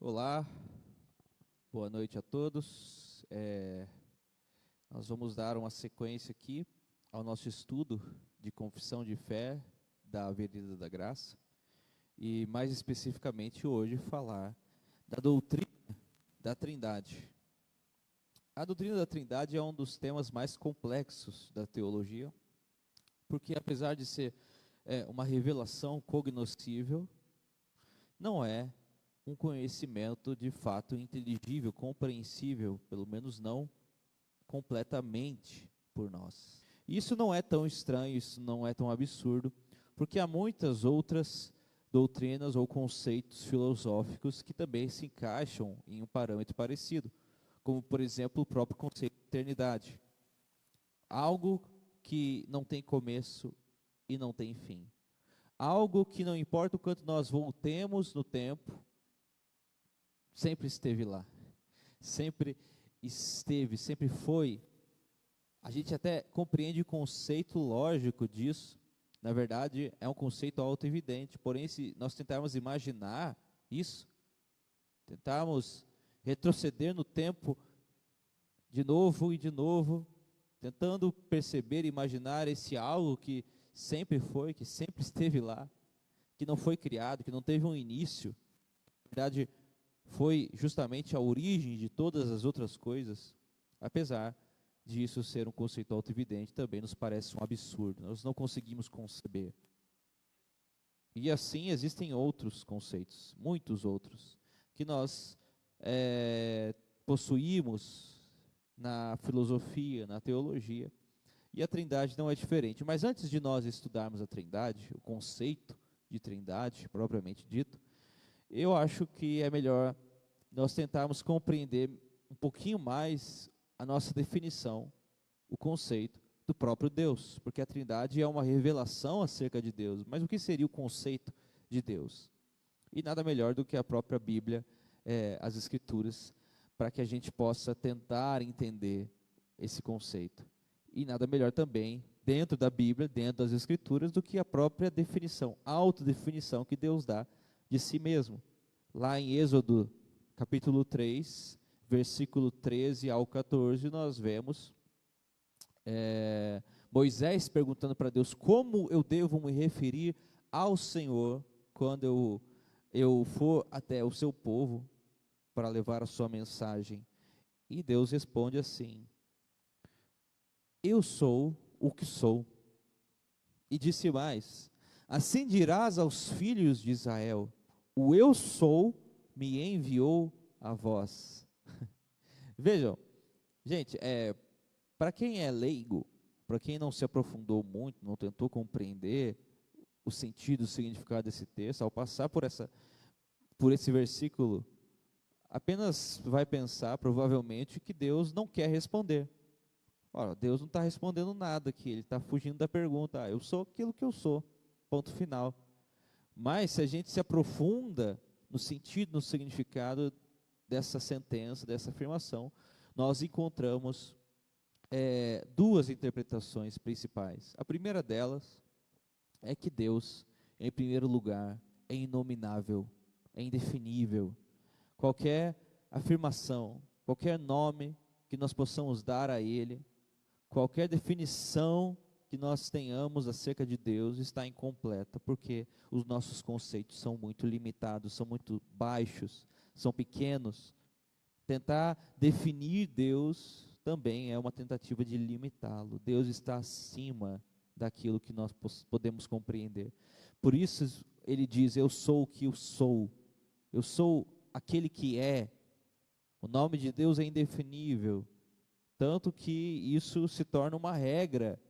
Olá, boa noite a todos. Nós vamos dar uma sequência aqui ao nosso estudo de confissão de fé da Avenida da Graça e, mais especificamente, hoje falar da doutrina da Trindade. A doutrina da Trindade é um dos temas mais complexos da teologia, porque apesar de ser uma revelação cognoscível, não é um conhecimento de fato inteligível, compreensível, pelo menos não completamente por nós. Isso não é tão estranho, isso não é tão absurdo, porque há muitas outras doutrinas ou conceitos filosóficos que também se encaixam em um parâmetro parecido, como por exemplo o próprio conceito de eternidade. Algo que não tem começo e não tem fim. Algo que não importa o quanto nós voltemos no tempo, sempre esteve lá, sempre esteve, sempre foi. A gente até compreende o conceito lógico disso, na verdade é um conceito auto-evidente, porém se nós tentarmos imaginar isso, tentarmos retroceder no tempo de novo e de novo, tentando perceber e imaginar esse algo que sempre foi, que sempre esteve lá, que não foi criado, que não teve um início, na verdade foi justamente a origem de todas as outras coisas, apesar disso ser um conceito auto-evidente, também nos parece um absurdo, nós não conseguimos conceber. E assim existem outros conceitos, muitos outros, que nós possuímos na filosofia, na teologia, e a Trindade não é diferente. Mas antes de nós estudarmos a Trindade, o conceito de Trindade, propriamente dito, eu acho que é melhor nós tentarmos compreender um pouquinho mais a nossa definição, o conceito do próprio Deus, porque a Trindade é uma revelação acerca de Deus, mas o que seria o conceito de Deus? E nada melhor do que a própria Bíblia, as Escrituras, para que a gente possa tentar entender esse conceito. E nada melhor também, dentro da Bíblia, dentro das Escrituras, do que a própria definição, a autodefinição que Deus dá de si mesmo. Lá em Êxodo, capítulo 3, versículo 13 ao 14, nós vemos Moisés perguntando para Deus, como eu devo me referir ao Senhor quando eu for até o seu povo para levar a sua mensagem? E Deus responde assim: eu sou o que sou. E disse mais: assim dirás aos filhos de Israel, o eu sou me enviou a vós. Vejam, gente, para quem é leigo, para quem não se aprofundou muito, não tentou compreender o sentido, o significado desse texto, ao passar por esse versículo, apenas vai pensar, provavelmente, que Deus não quer responder. Ora, Deus não está respondendo nada aqui, Ele está fugindo da pergunta. Eu sou aquilo que eu sou, ponto final. Mas se a gente se aprofunda no sentido, no significado dessa sentença, dessa afirmação, nós encontramos duas interpretações principais. A primeira delas é que Deus, em primeiro lugar, é inominável, é indefinível. Qualquer afirmação, qualquer nome que nós possamos dar a Ele, qualquer definição que nós tenhamos acerca de Deus está incompleta, porque os nossos conceitos são muito limitados, são muito baixos, são pequenos. Tentar definir Deus também é uma tentativa de limitá-lo. Deus está acima daquilo que nós podemos compreender. Por isso ele diz, eu sou o que eu sou aquele que é. O nome de Deus é indefinível, tanto que isso se torna uma regra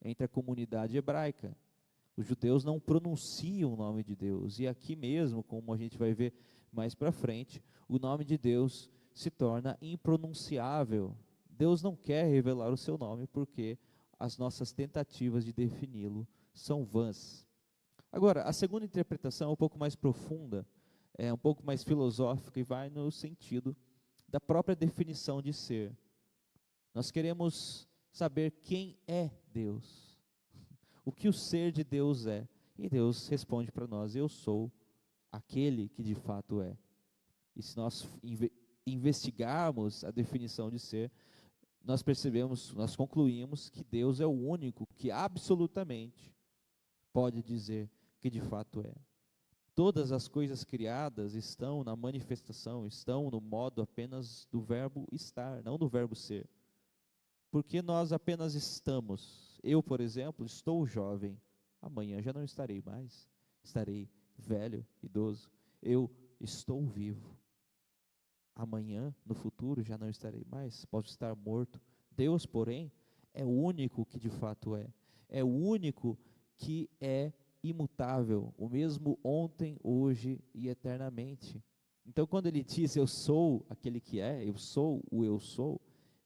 entre a comunidade hebraica. Os judeus não pronunciam o nome de Deus, e aqui mesmo, como a gente vai ver mais para frente, o nome de Deus se torna impronunciável. Deus não quer revelar o seu nome, porque as nossas tentativas de defini-lo são vãs. Agora, a segunda interpretação é um pouco mais profunda, é um pouco mais filosófica e vai no sentido da própria definição de ser. Nós queremos saber quem é Deus, o que o ser de Deus é. E Deus responde para nós, eu sou aquele que de fato é. E se nós investigarmos a definição de ser, nós percebemos, nós concluímos que Deus é o único que absolutamente pode dizer que de fato é. Todas as coisas criadas estão na manifestação, estão no modo apenas do verbo estar, não do verbo ser. Porque nós apenas estamos. Eu, por exemplo, estou jovem. Amanhã já não estarei mais. Estarei velho, idoso. Eu estou vivo. Amanhã, no futuro, já não estarei mais. Posso estar morto. Deus, porém, é o único que de fato é. É o único que é imutável, o mesmo ontem, hoje e eternamente. Então, quando ele diz eu sou aquele que é, eu sou o eu sou,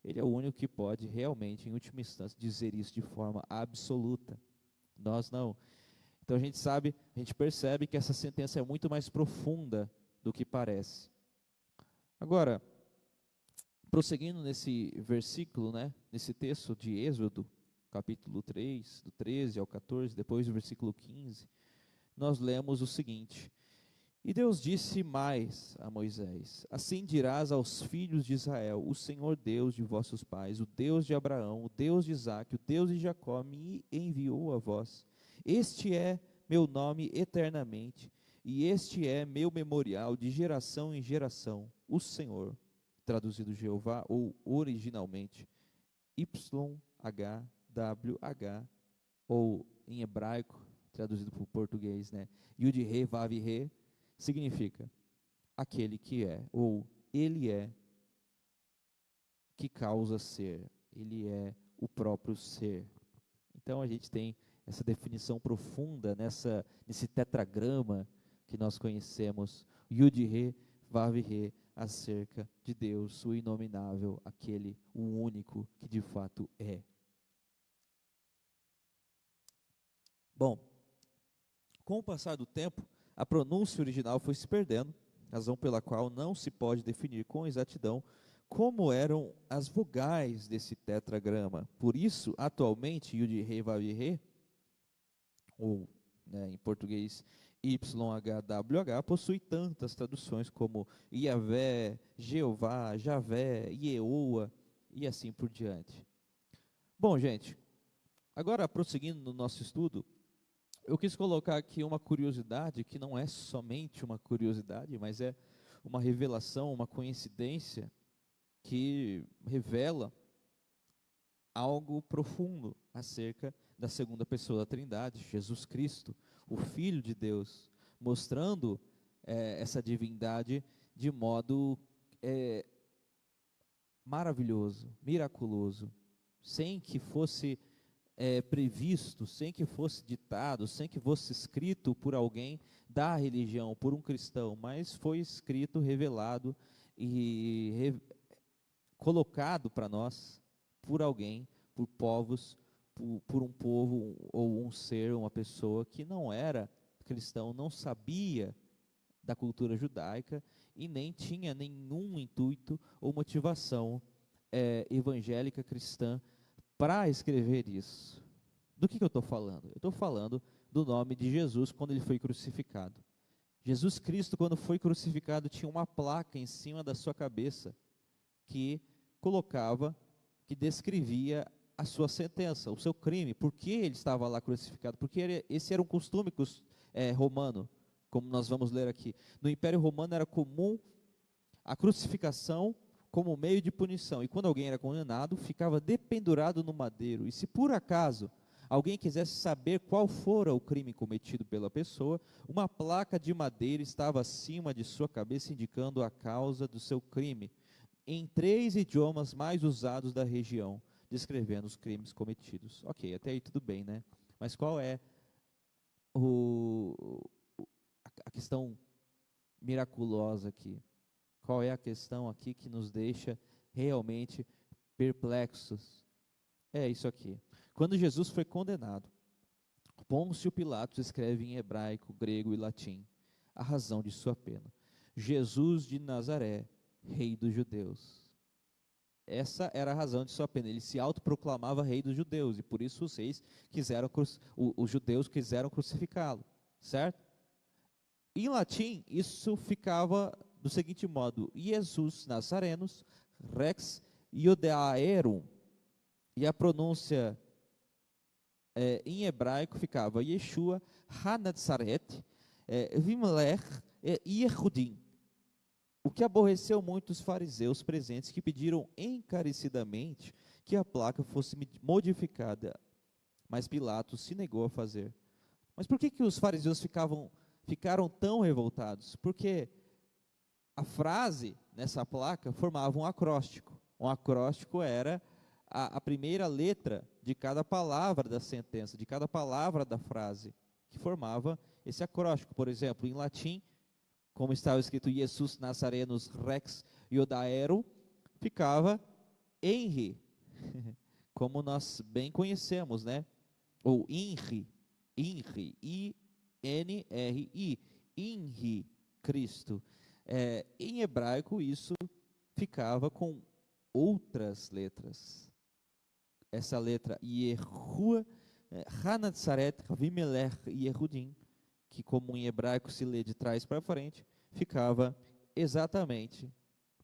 ele é o único que pode realmente, em última instância, dizer isso de forma absoluta. Nós não. Então a gente sabe, a gente percebe que essa sentença é muito mais profunda do que parece. Agora, prosseguindo nesse versículo, né, nesse texto de Êxodo, capítulo 3, do 13 ao 14, depois do versículo 15, nós lemos o seguinte: E Deus disse mais a Moisés: Assim dirás aos filhos de Israel: O Senhor Deus de vossos pais, o Deus de Abraão, o Deus de Isaque, o Deus de Jacó, me enviou a vós. Este é meu nome eternamente, e este é meu memorial de geração em geração. O Senhor, traduzido Jeová, ou originalmente YHWH, ou em hebraico, traduzido para o português, né? Yud-He, Vav-He, significa aquele que é, ou ele é, que causa ser, ele é o próprio ser. Então a gente tem essa definição profunda nesse tetragrama que nós conhecemos, Yud-He, Vav-He, acerca de Deus, o inominável, aquele, o único que de fato é. Bom, com o passar do tempo, a pronúncia original foi se perdendo, razão pela qual não se pode definir com exatidão como eram as vogais desse tetragrama. Por isso, atualmente, Yud-He, Vav-He, ou em português YHWH, possui tantas traduções como Yahvé, Jeová, Javé, Yeoa e assim por diante. Bom, gente, agora prosseguindo no nosso estudo, eu quis colocar aqui uma curiosidade que não é somente uma curiosidade, mas é uma revelação, uma coincidência que revela algo profundo acerca da segunda pessoa da Trindade, Jesus Cristo, o Filho de Deus, mostrando essa divindade de modo maravilhoso, miraculoso, sem que fosse previsto, sem que fosse ditado, sem que fosse escrito por alguém da religião, por um cristão, mas foi escrito, revelado e colocado para nós por alguém, por povos, por um povo ou um ser, uma pessoa que não era cristão, não sabia da cultura judaica e nem tinha nenhum intuito ou motivação evangélica cristã para escrever isso. Do que eu estou falando? Eu estou falando do nome de Jesus quando ele foi crucificado. Jesus Cristo, quando foi crucificado, tinha uma placa em cima da sua cabeça que colocava, que descrevia a sua sentença, o seu crime. Por que ele estava lá crucificado? Porque esse era um costume romano, como nós vamos ler aqui. No Império Romano era comum a crucificação como meio de punição. E quando alguém era condenado, ficava dependurado no madeiro. E se por acaso alguém quisesse saber qual fora o crime cometido pela pessoa, uma placa de madeira estava acima de sua cabeça, indicando a causa do seu crime, em 3 idiomas mais usados da região, descrevendo os crimes cometidos. Ok, até aí tudo bem, né? Mas qual é a questão miraculosa aqui? Qual é a questão aqui que nos deixa realmente perplexos? É isso aqui. Quando Jesus foi condenado, Pôncio Pilatos escreve em hebraico, grego e latim a razão de sua pena. Jesus de Nazaré, rei dos judeus. Essa era a razão de sua pena. Ele se autoproclamava rei dos judeus e por isso os judeus quiseram crucificá-lo, certo? Em latim, isso ficava do seguinte modo: Jesus Nazarenos, Rex Iodeaerum. E a pronúncia em hebraico ficava Yeshua HaNazaret Vimelech Yehudim. O que aborreceu muito os fariseus presentes, que pediram encarecidamente que a placa fosse modificada, mas Pilatos se negou a fazer. Mas por que os fariseus ficaram tão revoltados? Porque a frase nessa placa formava um acróstico. Um acróstico era a primeira letra de cada palavra da sentença, de cada palavra da frase, que formava esse acróstico. Por exemplo, em latim, como estava escrito Jesus Nazarenos Rex Iodaero, ficava Henri, como nós bem conhecemos, né? Ou Inri, I-N-R-I, Inri, Cristo. Em hebraico, isso ficava com outras letras. Essa letra Yehua, Hanatzaret, Vimelech Yehudim, que como em hebraico se lê de trás para frente, ficava exatamente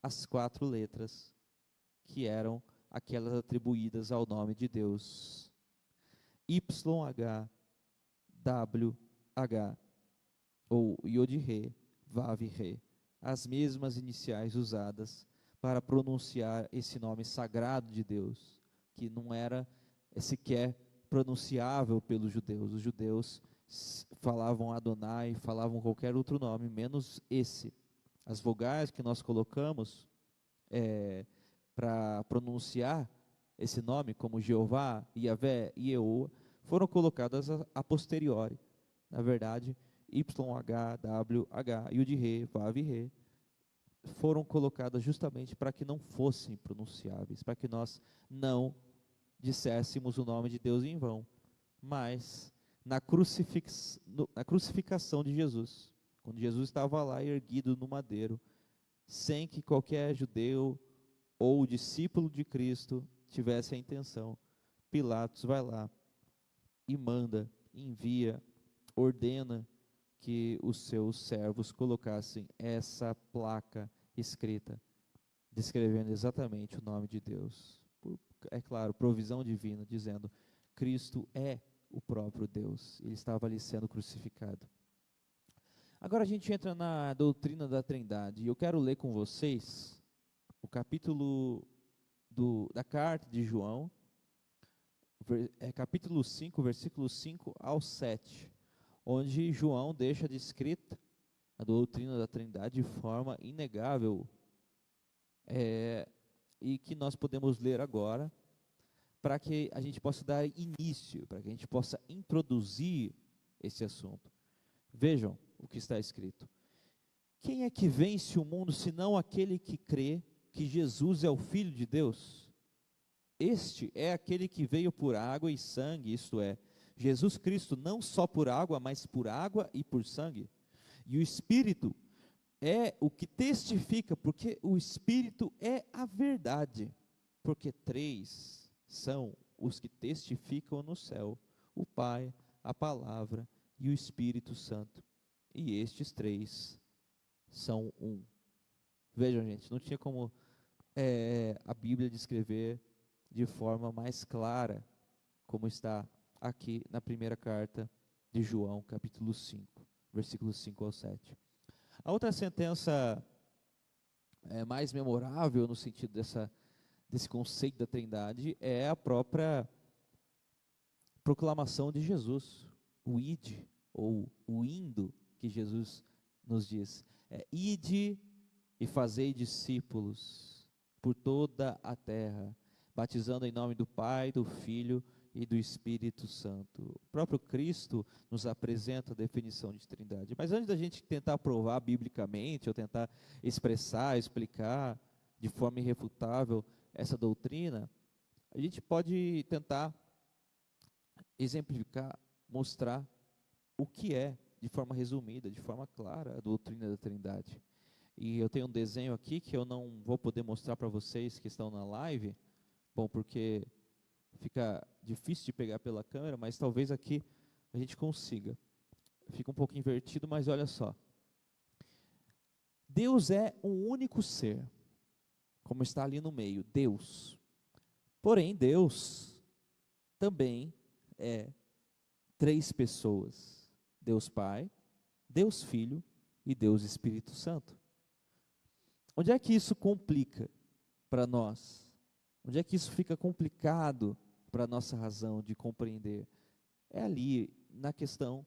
as 4 letras que eram aquelas atribuídas ao nome de Deus. YHWH, ou Yod-He, Vav-He, as mesmas iniciais usadas para pronunciar esse nome sagrado de Deus, que não era sequer pronunciável pelos judeus. Os judeus falavam Adonai, falavam qualquer outro nome, menos esse. As vogais que nós colocamos para pronunciar esse nome, como Jeová, Yahvé, Yehoa, foram colocadas a posteriori. Na verdade, YHWH, Yud-He, Vav-He, foram colocadas justamente para que não fossem pronunciáveis, para que nós não disséssemos o nome de Deus em vão. Mas na crucificação de Jesus, quando Jesus estava lá erguido no madeiro, sem que qualquer judeu ou discípulo de Cristo tivesse a intenção, Pilatos vai lá e manda, envia, ordena que os seus servos colocassem essa placa escrita, descrevendo exatamente o nome de Deus. É claro, provisão divina, dizendo: Cristo é o próprio Deus. Ele estava ali sendo crucificado. Agora a gente entra na doutrina da Trindade, e eu quero ler com vocês o capítulo da carta de João, capítulo 5, versículos 5 ao 7, onde João deixa descrita a doutrina da Trindade de forma inegável, e que nós podemos ler agora, para que a gente possa dar início, para que a gente possa introduzir esse assunto. Vejam o que está escrito: quem é que vence o mundo, senão aquele que crê que Jesus é o Filho de Deus? Este é aquele que veio por água e sangue, isto é, Jesus Cristo, não só por água, mas por água e por sangue. E o Espírito é o que testifica, porque o Espírito é a verdade. Porque 3 são os que testificam no céu: o Pai, a Palavra e o Espírito Santo. E estes 3 são um. Vejam, gente, não tinha como a Bíblia descrever de forma mais clara, como está aqui na primeira carta de João, capítulo 5, versículos 5 ao 7. A outra sentença mais memorável no sentido desse conceito da Trindade é a própria proclamação de Jesus, o ide, ou o indo, que Jesus nos diz. Ide e fazei discípulos por toda a terra, batizando em nome do Pai, do Filho e do Espírito Santo. O próprio Cristo nos apresenta a definição de Trindade. Mas antes da gente tentar provar biblicamente, ou tentar explicar de forma irrefutável essa doutrina, a gente pode tentar exemplificar, mostrar o que é, de forma resumida, de forma clara, a doutrina da Trindade. E eu tenho um desenho aqui que eu não vou poder mostrar para vocês que estão na live, bom, porque fica difícil de pegar pela câmera, mas talvez aqui a gente consiga. Fica um pouco invertido, mas olha só. Deus é um único ser, como está ali no meio, Deus. Porém, Deus também é três pessoas: Deus Pai, Deus Filho e Deus Espírito Santo. Onde é que isso complica para nós? Onde é que isso fica complicado para a nossa razão de compreender? É ali na questão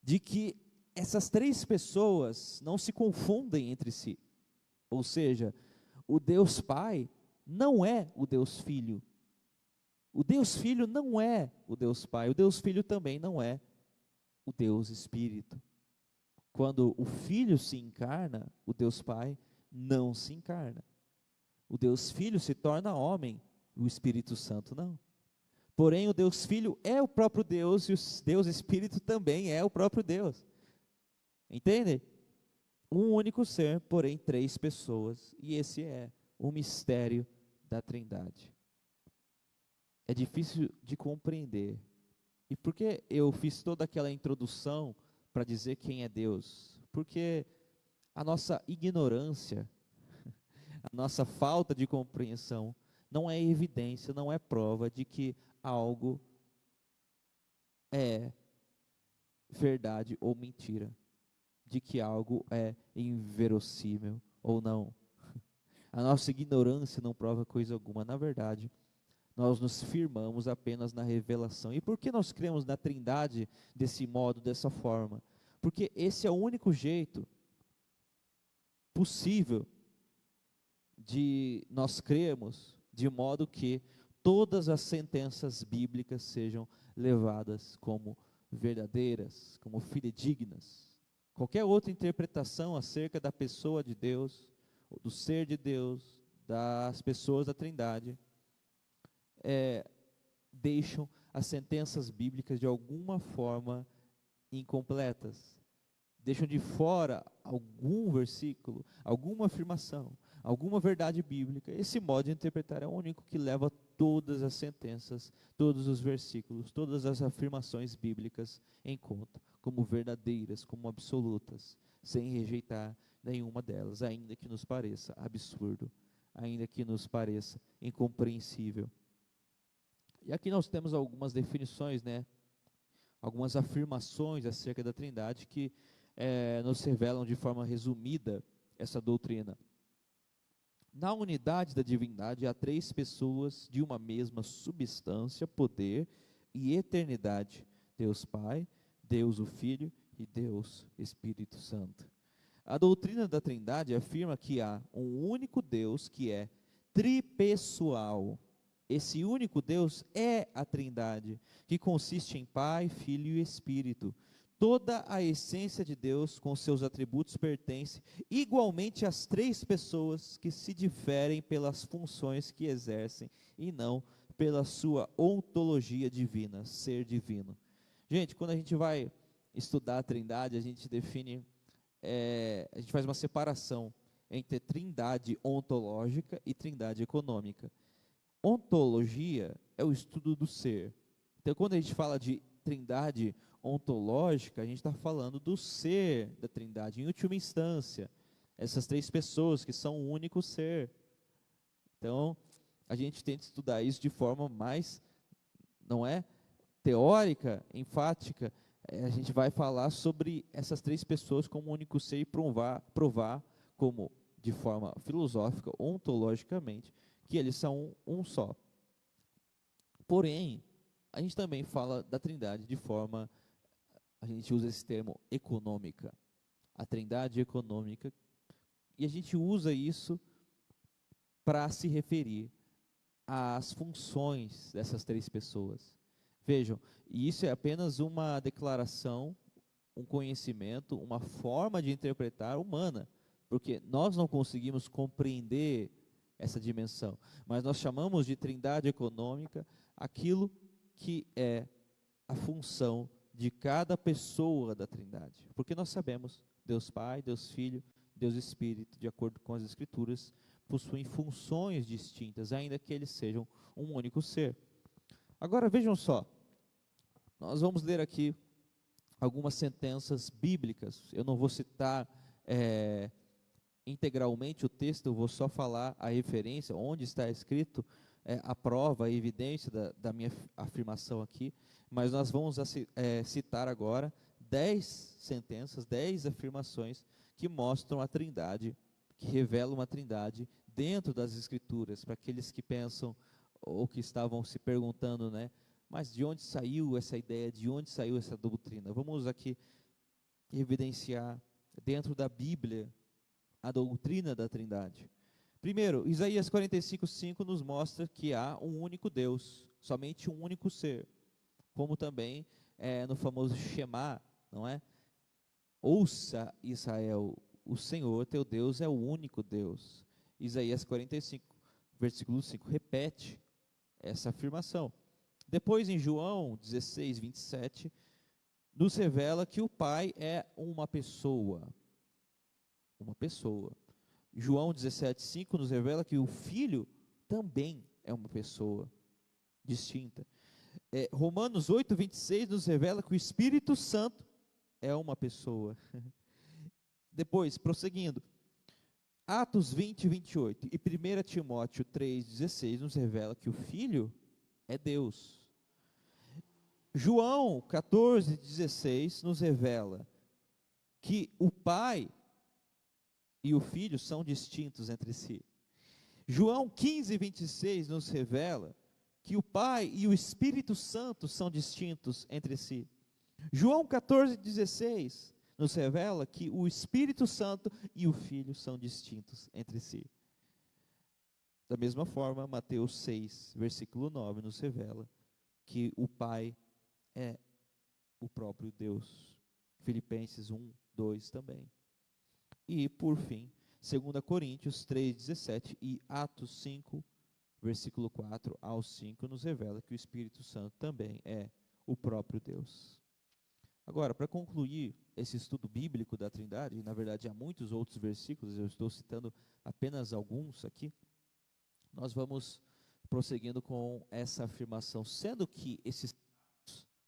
de que essas três pessoas não se confundem entre si. Ou seja, o Deus Pai não é o Deus Filho. O Deus Filho não é o Deus Pai. O Deus Filho também não é o Deus Espírito. Quando o Filho se encarna, o Deus Pai não se encarna. O Deus Filho se torna homem, o Espírito Santo não. Porém, o Deus Filho é o próprio Deus e o Deus Espírito também é o próprio Deus. Entende? Um único ser, porém três pessoas, e esse é o mistério da Trindade. É difícil de compreender. E por que eu fiz toda aquela introdução para dizer quem é Deus? Porque a nossa ignorância, a nossa falta de compreensão, não é evidência, não é prova de que algo é verdade ou mentira, de que algo é inverossímil ou não. A nossa ignorância não prova coisa alguma. Na verdade, nós nos firmamos apenas na revelação. E por que nós cremos na Trindade desse modo, dessa forma? Porque esse é o único jeito possível de nós crermos, de modo que todas as sentenças bíblicas sejam levadas como verdadeiras, como fidedignas. Qualquer outra interpretação acerca da pessoa de Deus, do ser de Deus, das pessoas da Trindade, deixam as sentenças bíblicas de alguma forma incompletas. Deixam de fora algum versículo, alguma afirmação, alguma verdade bíblica. Esse modo de interpretar é o único que leva todas as sentenças, todos os versículos, todas as afirmações bíblicas em conta, como verdadeiras, como absolutas, sem rejeitar nenhuma delas, ainda que nos pareça absurdo, ainda que nos pareça incompreensível. E aqui nós temos algumas definições, algumas afirmações acerca da Trindade que nos revelam de forma resumida essa doutrina. Na unidade da divindade há três pessoas de uma mesma substância, poder e eternidade: Deus Pai, Deus o Filho e Deus Espírito Santo. A doutrina da Trindade afirma que há um único Deus que é tripessoal. Esse único Deus é a Trindade, que consiste em Pai, Filho e Espírito. Toda a essência de Deus, com seus atributos, pertence igualmente às três pessoas que se diferem pelas funções que exercem e não pela sua ontologia divina, ser divino. Gente, quando a gente vai estudar a Trindade, a gente define, a gente faz uma separação entre Trindade ontológica e Trindade econômica. Ontologia é o estudo do ser. Então, quando a gente fala de Trindade ontológica, a gente está falando do ser da Trindade, em última instância, essas três pessoas que são um único ser. Então, a gente tenta estudar isso de forma mais, não é, teórica, enfática. A gente vai falar sobre essas três pessoas como um único ser e provar como, de forma filosófica, ontologicamente, que eles são um só. Porém, a gente também fala da Trindade de forma, a gente usa esse termo econômica, a Trindade econômica, e a gente usa isso para se referir às funções dessas três pessoas. Vejam, e isso é apenas uma declaração, um conhecimento, uma forma de interpretar humana, porque nós não conseguimos compreender essa dimensão, mas nós chamamos de Trindade econômica aquilo que é a função de cada pessoa da Trindade, porque nós sabemos, Deus Pai, Deus Filho, Deus Espírito, de acordo com as Escrituras, possuem funções distintas, ainda que eles sejam um único ser. Agora vejam só, nós vamos ler aqui algumas sentenças bíblicas. Eu não vou citar integralmente o texto, eu vou só falar a referência, onde está escrito a prova, a evidência da minha afirmação aqui, mas nós vamos citar agora 10 sentenças, 10 afirmações que mostram a Trindade, que revelam uma Trindade dentro das Escrituras, para aqueles que pensam ou que estavam se perguntando, né? Mas de onde saiu essa ideia, de onde saiu essa doutrina? Vamos aqui evidenciar dentro da Bíblia a doutrina da Trindade. Primeiro, Isaías 45:5 nos mostra que há um único Deus, somente um único ser, como também no famoso Shema, não é? Ouça, Israel, o Senhor teu Deus é o único Deus. Isaías 45, versículo 5, repete essa afirmação. Depois, em João 16:27, nos revela que o Pai é uma pessoa. Uma pessoa. João 17:5 nos revela que o Filho também é uma pessoa distinta. Romanos 8:26 nos revela que o Espírito Santo é uma pessoa. Depois, prosseguindo, Atos 20:28 e 1 Timóteo 3:16 nos revela que o Filho é Deus. João 14:16 nos revela que o Pai e o Filho são distintos entre si. João 15:26 nos revela que o Pai e o Espírito Santo são distintos entre si. João 14:16 nos revela que o Espírito Santo e o Filho são distintos entre si. Da mesma forma, Mateus 6, versículo 9, nos revela que o Pai é o próprio Deus. Filipenses 1, 2 também. E, por fim, 2 Coríntios 3:17 e Atos 5, versículo 4 ao 5, nos revela que o Espírito Santo também é o próprio Deus. Agora, para concluir esse estudo bíblico da Trindade, e na verdade há muitos outros versículos, eu estou citando apenas alguns aqui, nós vamos prosseguindo com essa afirmação, sendo que esses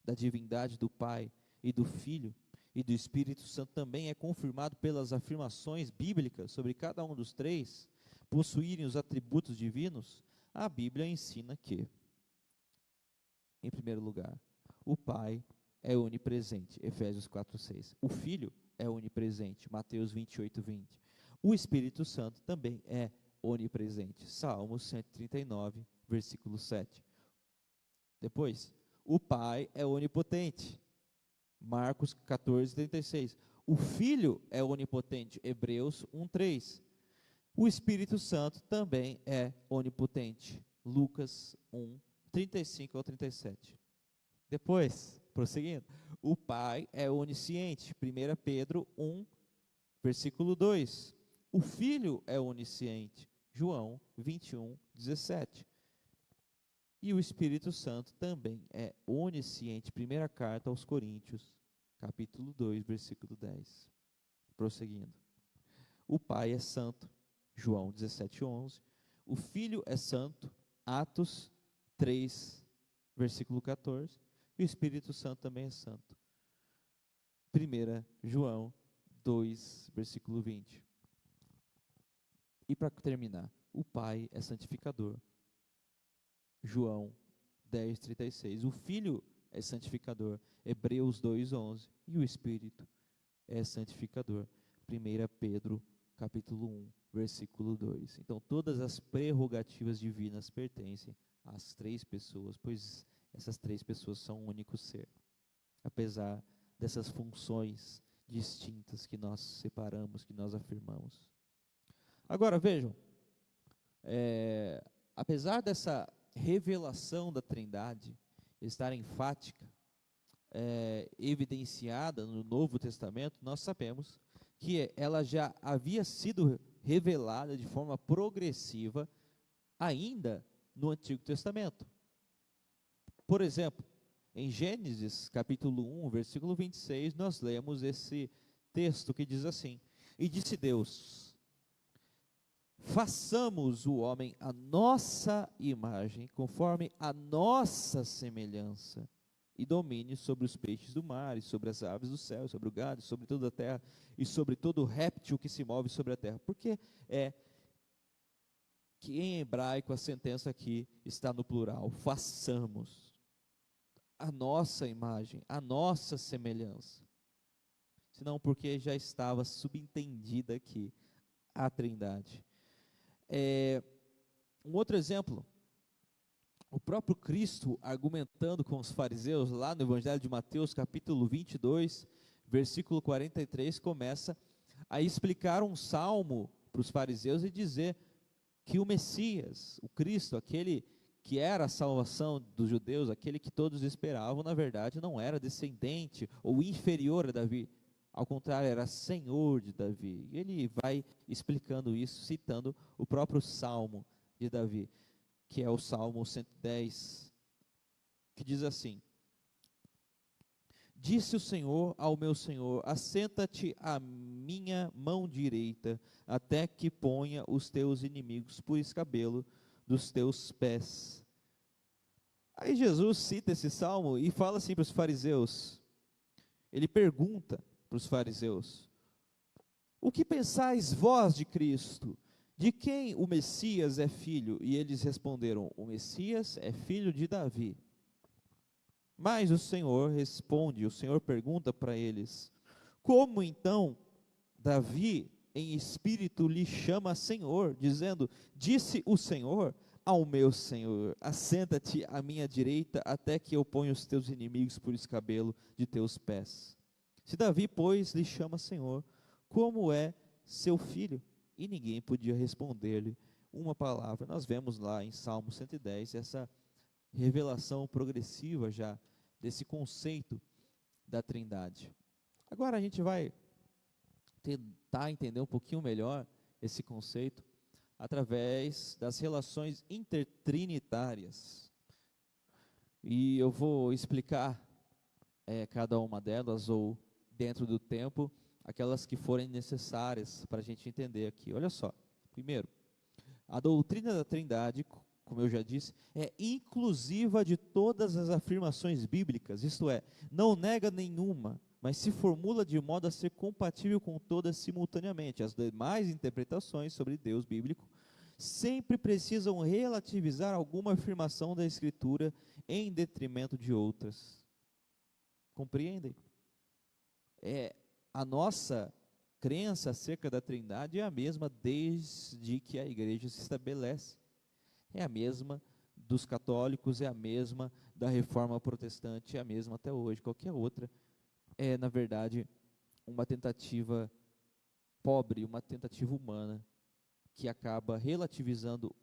da divindade do Pai e do Filho e do Espírito Santo também é confirmado pelas afirmações bíblicas sobre cada um dos três possuírem os atributos divinos, a Bíblia ensina que, em primeiro lugar, o Pai é onipresente, Efésios 4:6. O Filho é onipresente, Mateus 28:20. O Espírito Santo também é onipresente, Salmos 139, versículo 7. Depois, o Pai é onipotente, Marcos 14:36. O Filho é onipotente, Hebreus 1:3. O Espírito Santo também é onipotente, Lucas 1:35 ao 37. Depois, prosseguindo, o Pai é onisciente, 1 Pedro 1, versículo 2. O Filho é onisciente, João 21:17. E o Espírito Santo também é onisciente, primeira carta aos Coríntios, capítulo 2, versículo 10. Prosseguindo, o Pai é santo, João 17:11. O Filho é santo, Atos 3, versículo 14. E o Espírito Santo também é santo. 1 João 2, versículo 20. E para terminar, o Pai é santificador. João 10:36. O Filho é santificador. Hebreus 2:11. E o Espírito é santificador. 1 Pedro, capítulo 1, versículo 2. Então, todas as prerrogativas divinas pertencem às três pessoas, pois essas três pessoas são um único ser, apesar dessas funções distintas que nós separamos, que nós afirmamos. Agora vejam, apesar dessa revelação da Trindade estar enfática, evidenciada no Novo Testamento, nós sabemos que ela já havia sido revelada de forma progressiva ainda no Antigo Testamento. Por exemplo, em Gênesis, capítulo 1, versículo 26, nós lemos esse texto que diz assim: E disse Deus, façamos o homem à nossa imagem, conforme a nossa semelhança, e domine sobre os peixes do mar, e sobre as aves do céu, sobre o gado, sobre toda a terra, e sobre todo réptil que se move sobre a terra. Porque é que em hebraico a sentença aqui está no plural, façamos a nossa imagem, a nossa semelhança. Senão porque já estava subentendida aqui a Trindade. Um outro exemplo, o próprio Cristo argumentando com os fariseus, lá no Evangelho de Mateus, capítulo 22, versículo 43, começa a explicar um salmo para os fariseus e dizer que o Messias, o Cristo, aquele que era a salvação dos judeus, aquele que todos esperavam, na verdade não era descendente ou inferior a Davi, ao contrário, era senhor de Davi. E ele vai explicando isso, citando o próprio salmo de Davi, que é o Salmo 110, que diz assim: Disse o Senhor ao meu Senhor, assenta-te à minha mão direita, até que ponha os teus inimigos por escabelo dos teus pés. Aí Jesus cita esse salmo e fala assim para os fariseus, ele pergunta para os fariseus: o que pensais vós de Cristo? De quem o Messias é filho? E eles responderam: o Messias é filho de Davi. Mas o Senhor responde, o Senhor pergunta para eles: como então Davi em espírito lhe chama Senhor, dizendo: disse o Senhor ao meu Senhor, assenta-te à minha direita, até que eu ponha os teus inimigos por escabelo de teus pés. Se Davi, pois, lhe chama Senhor, como é seu filho? E ninguém podia responder-lhe uma palavra. Nós vemos lá em Salmo 110 essa revelação progressiva já desse conceito da Trindade. Agora a gente vai tentar entender um pouquinho melhor esse conceito através das relações intertrinitárias. E eu vou explicar cada uma delas, ou dentro do tempo, aquelas que forem necessárias para a gente entender aqui. Olha só, primeiro, a doutrina da Trindade, como eu já disse, é inclusiva de todas as afirmações bíblicas, isto é, não nega nenhuma, mas se formula de modo a ser compatível com todas simultaneamente. As demais interpretações sobre Deus bíblico sempre precisam relativizar alguma afirmação da Escritura em detrimento de outras. Compreendem? A nossa crença acerca da Trindade é a mesma desde que a igreja se estabelece. É a mesma dos católicos, é a mesma da Reforma Protestante, é a mesma até hoje. Qualquer outra é, na verdade, uma tentativa pobre, uma tentativa humana, que acaba relativizando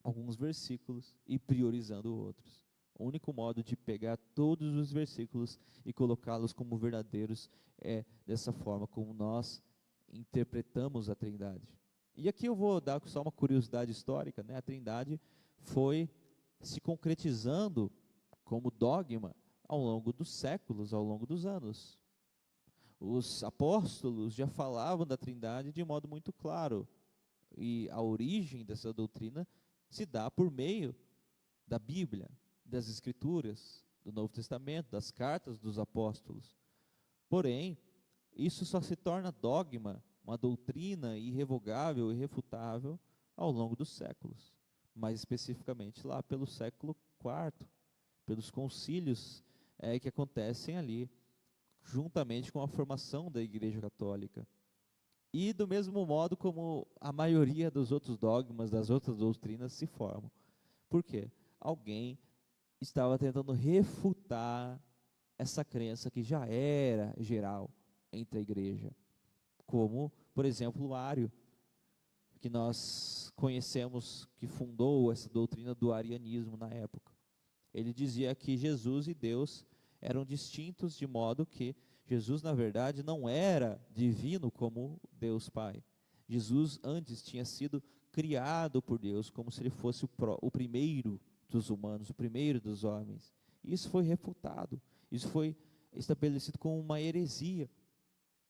alguns versículos e priorizando outros. O único modo de pegar todos os versículos e colocá-los como verdadeiros é dessa forma, como nós interpretamos a Trindade. E aqui eu vou dar só uma curiosidade histórica, né? A Trindade foi se concretizando como dogma ao longo dos séculos, ao longo dos anos. Os apóstolos já falavam da Trindade de modo muito claro, e a origem dessa doutrina se dá por meio da Bíblia, das Escrituras, do Novo Testamento, das cartas dos apóstolos. Porém, isso só se torna dogma, uma doutrina irrevogável, irrefutável, ao longo dos séculos, mais especificamente lá pelo século IV, pelos concílios que acontecem ali, juntamente com a formação da Igreja Católica. E do mesmo modo como a maioria dos outros dogmas, das outras doutrinas se formam. Por quê? Alguém estava tentando refutar essa crença que já era geral entre a igreja, como, por exemplo, o Ário, que nós conhecemos, que fundou essa doutrina do arianismo na época. Ele dizia que Jesus e Deus eram distintos, de modo que Jesus, na verdade, não era divino como Deus Pai. Jesus antes tinha sido criado por Deus, como se ele fosse o primeiro dos humanos, o primeiro dos homens. Isso foi refutado, isso foi estabelecido como uma heresia.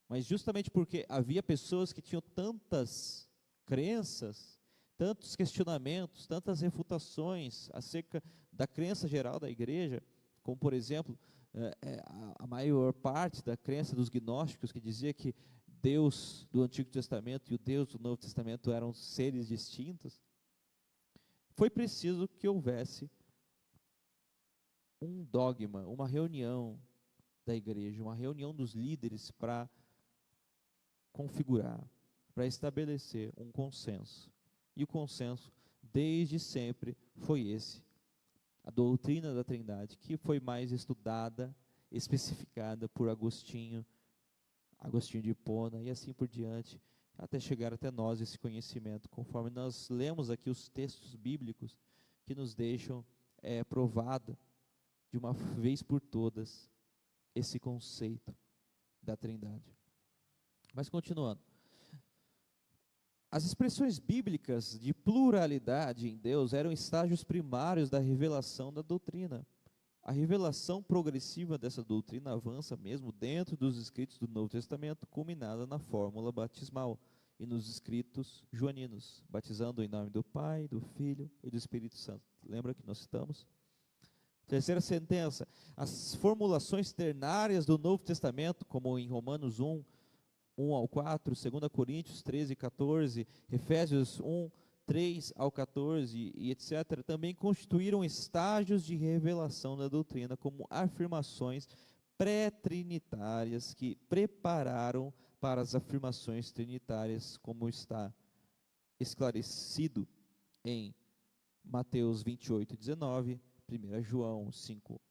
Mas justamente porque havia pessoas que tinham tantas crenças, tantos questionamentos, tantas refutações acerca da crença geral da igreja, como por exemplo, A maior parte da crença dos gnósticos, que dizia que Deus do Antigo Testamento e o Deus do Novo Testamento eram seres distintos, foi preciso que houvesse um dogma, uma reunião da igreja, uma reunião dos líderes para configurar, para estabelecer um consenso. E o consenso, desde sempre, foi esse: a doutrina da Trindade, que foi mais estudada, especificada por Agostinho de Hipona e assim por diante, até chegar até nós esse conhecimento, conforme nós lemos aqui os textos bíblicos que nos deixam provado de uma vez por todas esse conceito da Trindade. Mas continuando, as expressões bíblicas de pluralidade em Deus eram estágios primários da revelação da doutrina. A revelação progressiva dessa doutrina avança mesmo dentro dos escritos do Novo Testamento, culminada na fórmula batismal e nos escritos joaninos, batizando em nome do Pai, do Filho e do Espírito Santo. Lembra que nós citamos? Terceira sentença: as formulações ternárias do Novo Testamento, como em Romanos 1, 1 ao 4, 2 Coríntios 13, 14, Efésios 1, 3 ao 14 e etc., também constituíram estágios de revelação da doutrina, como afirmações pré-trinitárias que prepararam para as afirmações trinitárias, como está esclarecido em Mateus 28, 19, 1 João 5,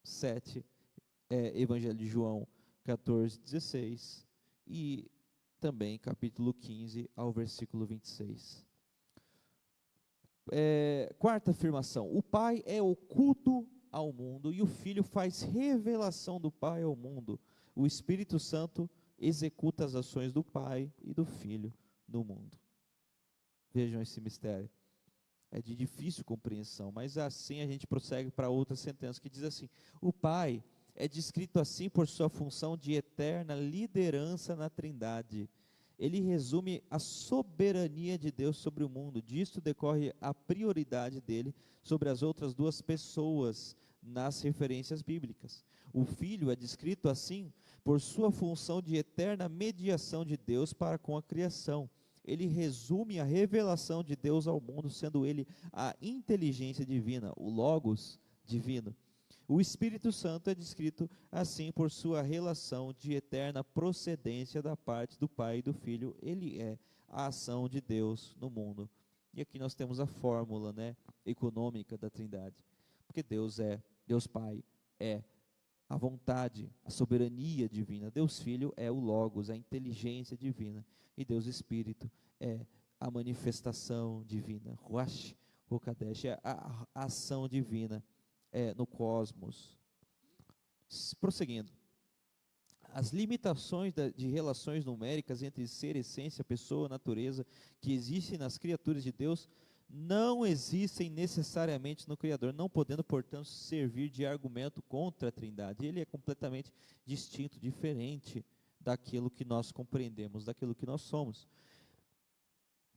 7, Evangelho de João 14, 16 e também capítulo 15 ao versículo 26. Quarta afirmação: o Pai é oculto ao mundo e o Filho faz revelação do Pai ao mundo. O Espírito Santo executa as ações do Pai e do Filho no mundo. Vejam esse mistério. É de difícil compreensão, mas assim a gente prossegue para outra sentença que diz assim: o Pai é descrito assim por sua função de eterna liderança na Trindade. Ele resume a soberania de Deus sobre o mundo. Disto decorre a prioridade dele sobre as outras duas pessoas nas referências bíblicas. O Filho é descrito assim por sua função de eterna mediação de Deus para com a criação. Ele resume a revelação de Deus ao mundo, sendo ele a inteligência divina, o Logos divino. O Espírito Santo é descrito assim por sua relação de eterna procedência da parte do Pai e do Filho. Ele é a ação de Deus no mundo. E aqui nós temos a fórmula, econômica da Trindade. Porque Deus Pai é a vontade, a soberania divina. Deus Filho é o Logos, a inteligência divina. E Deus Espírito é a manifestação divina. Ruach Rukadesh é a ação divina no cosmos. Prosseguindo, as limitações de relações numéricas entre ser, essência, pessoa, natureza, que existem nas criaturas de Deus, não existem necessariamente no Criador, não podendo, portanto, servir de argumento contra a Trindade. Ele é completamente distinto, diferente daquilo que nós compreendemos, daquilo que nós somos.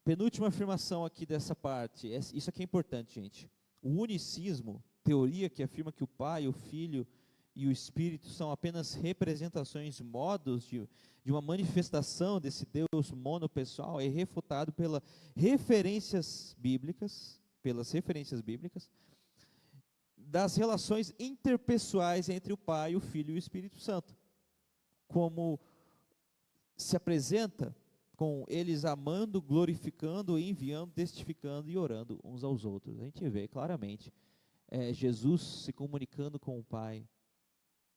Penúltima afirmação aqui dessa parte, isso aqui é importante, gente. O unicismo, teoria que afirma que o Pai, o Filho e o Espírito são apenas representações, modos de uma manifestação desse Deus monopessoal, é refutado pelas referências bíblicas, das relações interpessoais entre o Pai, o Filho e o Espírito Santo. Como se apresenta com eles amando, glorificando, enviando, testificando e orando uns aos outros. A gente vê claramente Jesus se comunicando com o Pai,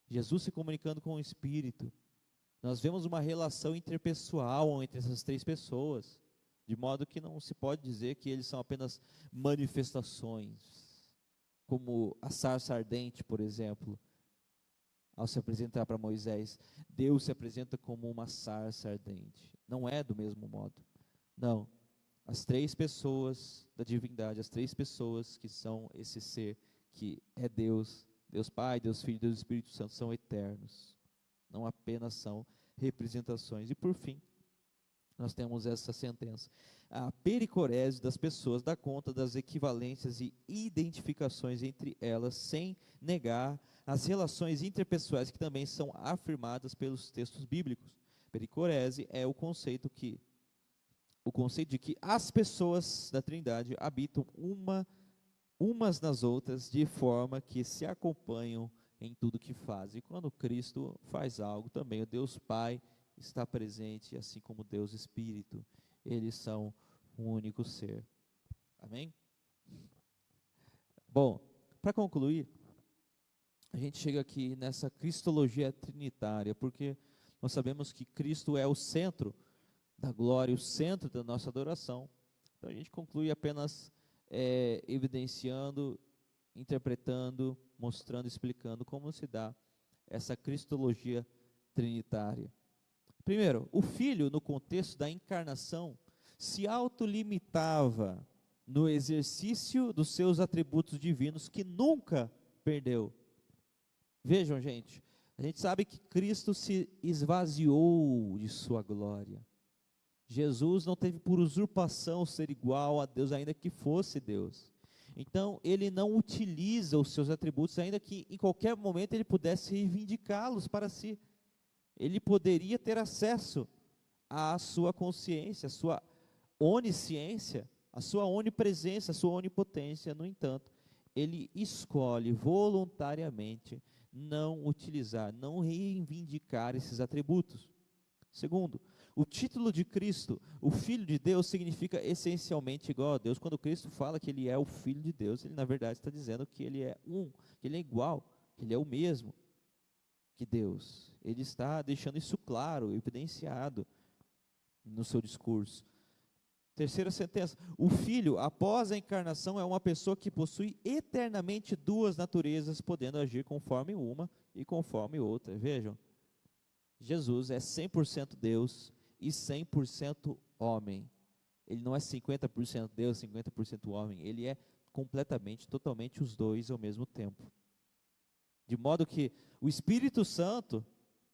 Jesus se comunicando com o Espírito. Nós vemos uma relação interpessoal entre essas três pessoas, de modo que não se pode dizer que eles são apenas manifestações, como a sarça ardente, por exemplo. Ao se apresentar para Moisés, Deus se apresenta como uma sarça ardente. Não é do mesmo modo. Não. As três pessoas da divindade, as três pessoas que são esse ser que é Deus, Deus Pai, Deus Filho e Deus Espírito Santo, são eternos. Não apenas são representações. E por fim, nós temos essa sentença. A pericorese das pessoas dá conta das equivalências e identificações entre elas, sem negar as relações interpessoais que também são afirmadas pelos textos bíblicos. Pericorese é o conceito de que as pessoas da Trindade habitam umas nas outras de forma que se acompanham em tudo que fazem. E quando Cristo faz algo, também o Deus Pai está presente, assim como Deus Espírito. Eles são um único ser. Amém? Bom, para concluir, a gente chega aqui nessa cristologia trinitária, porque nós sabemos que Cristo é o centro da glória, o centro da nossa adoração. Então a gente conclui apenas evidenciando, interpretando, mostrando, explicando como se dá essa cristologia trinitária. Primeiro, o Filho, no contexto da encarnação, se autolimitava no exercício dos seus atributos divinos que nunca perdeu. Vejam, gente, a gente sabe que Cristo se esvaziou de sua glória. Jesus não teve por usurpação ser igual a Deus, ainda que fosse Deus. Então, ele não utiliza os seus atributos, ainda que em qualquer momento ele pudesse reivindicá-los para si. Ele poderia ter acesso à sua consciência, à sua onisciência, à sua onipresença, à sua onipotência. No entanto, ele escolhe voluntariamente não utilizar, não reivindicar esses atributos. Segundo, o título de Cristo, o Filho de Deus, significa essencialmente igual a Deus. Quando Cristo fala que ele é o Filho de Deus, ele na verdade está dizendo que ele é que ele é igual, que ele é o mesmo que Deus. Ele está deixando isso claro, evidenciado no seu discurso. Terceira sentença, o Filho, após a encarnação, é uma pessoa que possui eternamente duas naturezas, podendo agir conforme uma e conforme outra. Vejam, Jesus é 100% Deus e 100% homem. Ele não é 50% Deus, 50% homem. Ele é completamente, totalmente os dois ao mesmo tempo. De modo que o Espírito Santo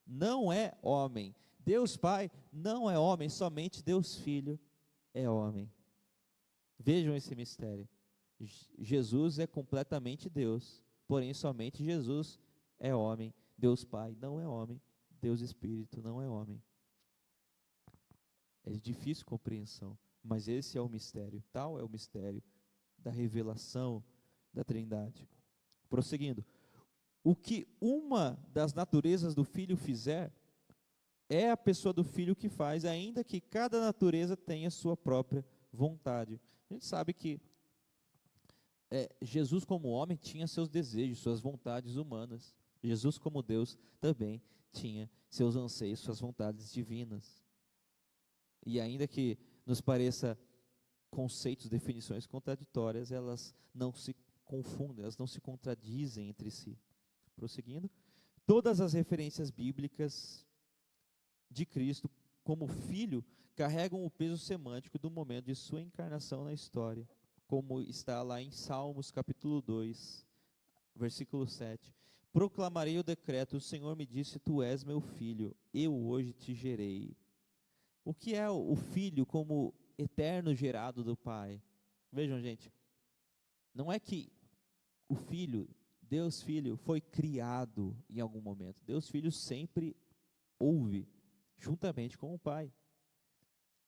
não é homem. Deus Pai não é homem, somente Deus Filho é homem. Vejam esse mistério. Jesus é completamente Deus, porém somente Jesus é homem. Deus Pai não é homem, Deus Espírito não é homem. É de difícil compreensão, mas esse é o mistério. Tal é o mistério da revelação da Trindade. Prosseguindo, o que uma das naturezas do Filho fizer, é a pessoa do Filho que faz, ainda que cada natureza tenha sua própria vontade. A gente sabe que Jesus como homem tinha seus desejos, suas vontades humanas. Jesus como Deus também tinha seus anseios, suas vontades divinas. E ainda que nos pareça conceitos, definições contraditórias, elas não se confundem, elas não se contradizem entre si. Prosseguindo, todas as referências bíblicas de Cristo como Filho carregam o peso semântico do momento de sua encarnação na história, como está lá em Salmos capítulo 2, versículo 7. Proclamarei o decreto, o Senhor me disse, tu és meu filho, eu hoje te gerei. O que é o filho como eterno gerado do Pai? Vejam, gente, não é que o filho, Deus Filho, foi criado em algum momento. Deus Filho sempre houve, juntamente com o Pai.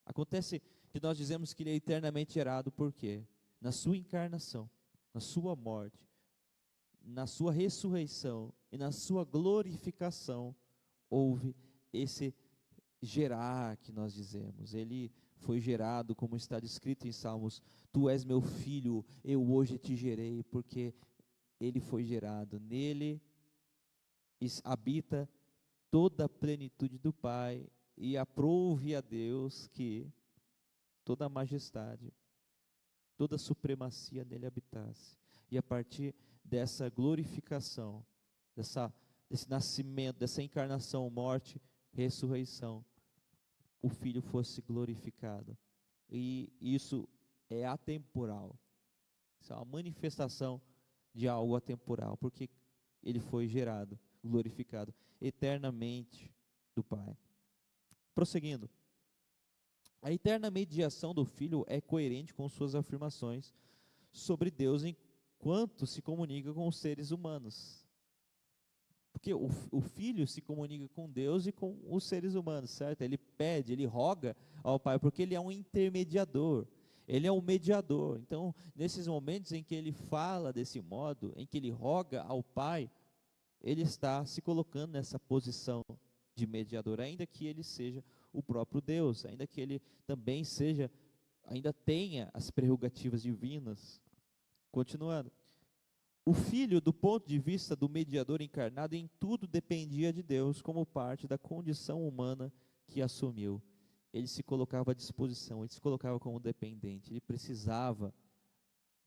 Acontece que nós dizemos que ele é eternamente gerado, por quê? Na sua encarnação, na sua morte, na sua ressurreição e na sua glorificação, houve esse gerar que nós dizemos. Ele foi gerado, como está descrito em Salmos, tu és meu filho, eu hoje te gerei, porque ele foi gerado. Nele habita toda a plenitude do Pai, e aprove a Deus que toda a majestade, toda a supremacia nele habitasse. E a partir dessa glorificação, desse nascimento, dessa encarnação, morte, ressurreição, o Filho fosse glorificado. E isso é atemporal. Isso é uma manifestação de algo atemporal, porque ele foi gerado, glorificado eternamente do Pai. Prosseguindo, A eterna mediação do Filho é coerente com suas afirmações sobre Deus enquanto se comunica com os seres humanos. Porque o Filho se comunica com Deus e com os seres humanos, certo? Ele pede, ele roga ao Pai, porque ele é um intermediador, ele é um mediador. Então, nesses momentos em que ele fala desse modo, em que ele roga ao Pai, ele está se colocando nessa posição de mediador, ainda que ele seja o próprio Deus, ainda que ele também seja, ainda tenha as prerrogativas divinas. Continuando. O Filho, do ponto de vista do mediador encarnado, em tudo dependia de Deus, como parte da condição humana que assumiu. Ele se colocava à disposição, ele se colocava como dependente, ele precisava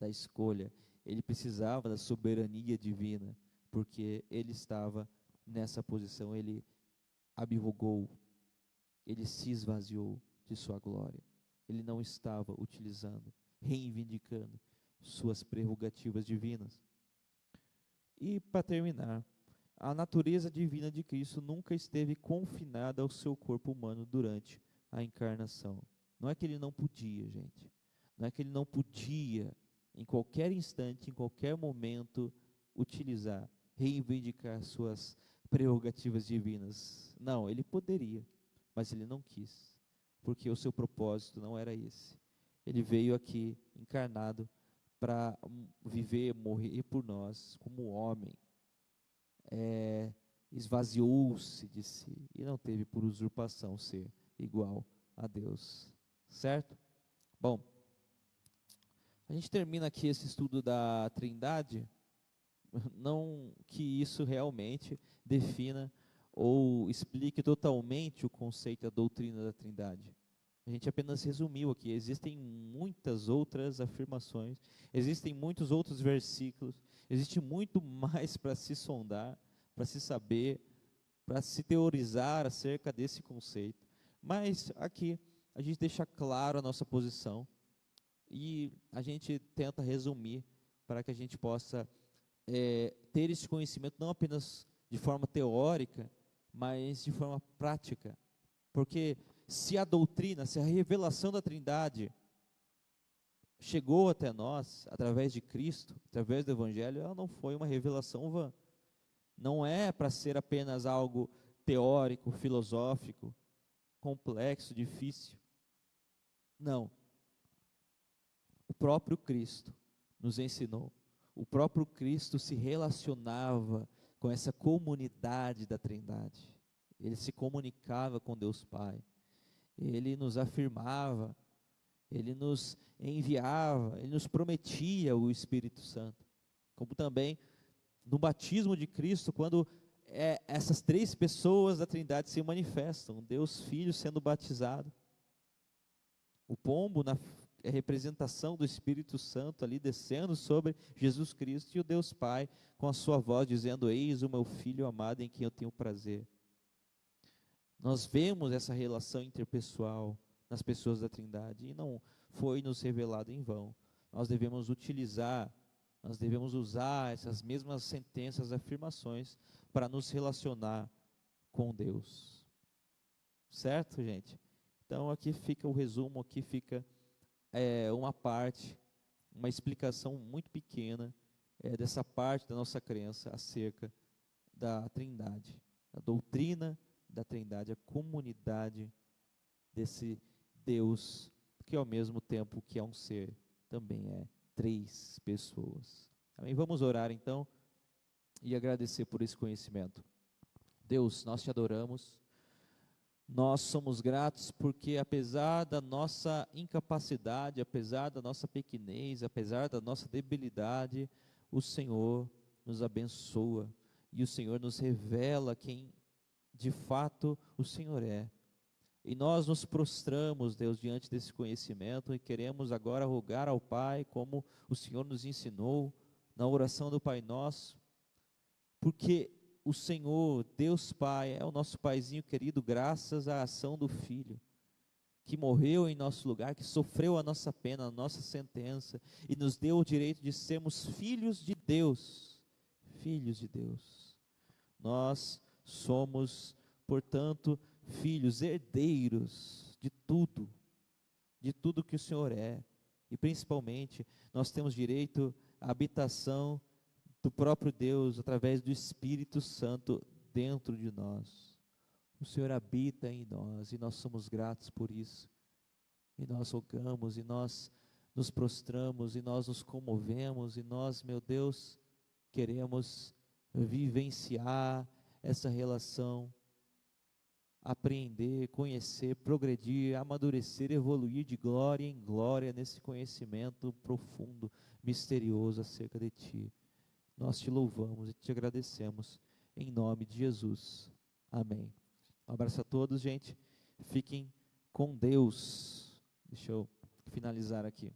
da escolha, ele precisava da soberania divina, porque ele estava nessa posição, ele abdicou, ele se esvaziou de sua glória, ele não estava utilizando, reivindicando suas prerrogativas divinas. E para terminar, a natureza divina de Cristo nunca esteve confinada ao seu corpo humano durante a encarnação. Não é que ele não podia, gente. Não é que ele não podia, em qualquer instante, em qualquer momento, utilizar, reivindicar suas prerrogativas divinas. Não, ele poderia, mas ele não quis, porque o seu propósito não era esse. Ele veio aqui encarnado para viver, morrer por nós, como homem, esvaziou-se de si, e não teve por usurpação ser igual a Deus, certo? Bom, a gente termina aqui esse estudo da Trindade, não que isso realmente defina ou explique totalmente o conceito da doutrina da Trindade. A gente apenas resumiu aqui, existem muitas outras afirmações, existem muitos outros versículos, existe muito mais para se sondar, para se saber, para se teorizar acerca desse conceito. Mas aqui a gente deixa claro a nossa posição e a gente tenta resumir para que a gente possa ter esse conhecimento não apenas de forma teórica, mas de forma prática. Porque se a doutrina, se a revelação da Trindade chegou até nós através de Cristo, através do Evangelho, ela não foi uma revelação vã. Não é para ser apenas algo teórico, filosófico, complexo, difícil. Não. O próprio Cristo nos ensinou. O próprio Cristo se relacionava com essa comunidade da Trindade. Ele se comunicava com Deus Pai. Ele nos afirmava, ele nos enviava, ele nos prometia o Espírito Santo. Como também no batismo de Cristo, quando essas três pessoas da Trindade se manifestam, Deus Filho sendo batizado, o pombo é representação do Espírito Santo ali descendo sobre Jesus Cristo, e o Deus Pai com a sua voz dizendo: eis o meu Filho amado em quem eu tenho prazer. Nós vemos essa relação interpessoal nas pessoas da Trindade, e não foi nos revelado em vão. Nós devemos usar essas mesmas sentenças, afirmações, para nos relacionar com Deus. Certo, gente? Então aqui fica o resumo, aqui fica uma parte, uma explicação muito pequena dessa parte da nossa crença acerca da Trindade, a doutrina da Trindade, a comunidade desse Deus, que ao mesmo tempo que é um ser, também é três pessoas. Amém? Vamos orar então e agradecer por esse conhecimento. Deus, nós te adoramos, nós somos gratos porque apesar da nossa incapacidade, apesar da nossa pequenez, apesar da nossa debilidade, o Senhor nos abençoa e o Senhor nos revela quem de fato o Senhor é. E nós nos prostramos, Deus, diante desse conhecimento e queremos agora rogar ao Pai, como o Senhor nos ensinou na oração do Pai Nosso, porque o Senhor, Deus Pai, é o nosso Paizinho querido, graças à ação do Filho, que morreu em nosso lugar, que sofreu a nossa pena, a nossa sentença, e nos deu o direito de sermos filhos de Deus. Filhos de Deus. Nós somos, portanto, filhos, herdeiros de tudo, de tudo que o Senhor é. E principalmente, nós temos direito à habitação do próprio Deus, através do Espírito Santo dentro de nós. O Senhor habita em nós e nós somos gratos por isso. E nós rogamos, e nós nos prostramos, e nós nos comovemos, e nós, meu Deus, queremos vivenciar essa relação, apreender, conhecer, progredir, amadurecer, evoluir de glória em glória nesse conhecimento profundo, misterioso acerca de Ti. Nós Te louvamos e Te agradecemos, em nome de Jesus. Amém. Um abraço a todos, gente. Fiquem com Deus. Deixa eu finalizar aqui.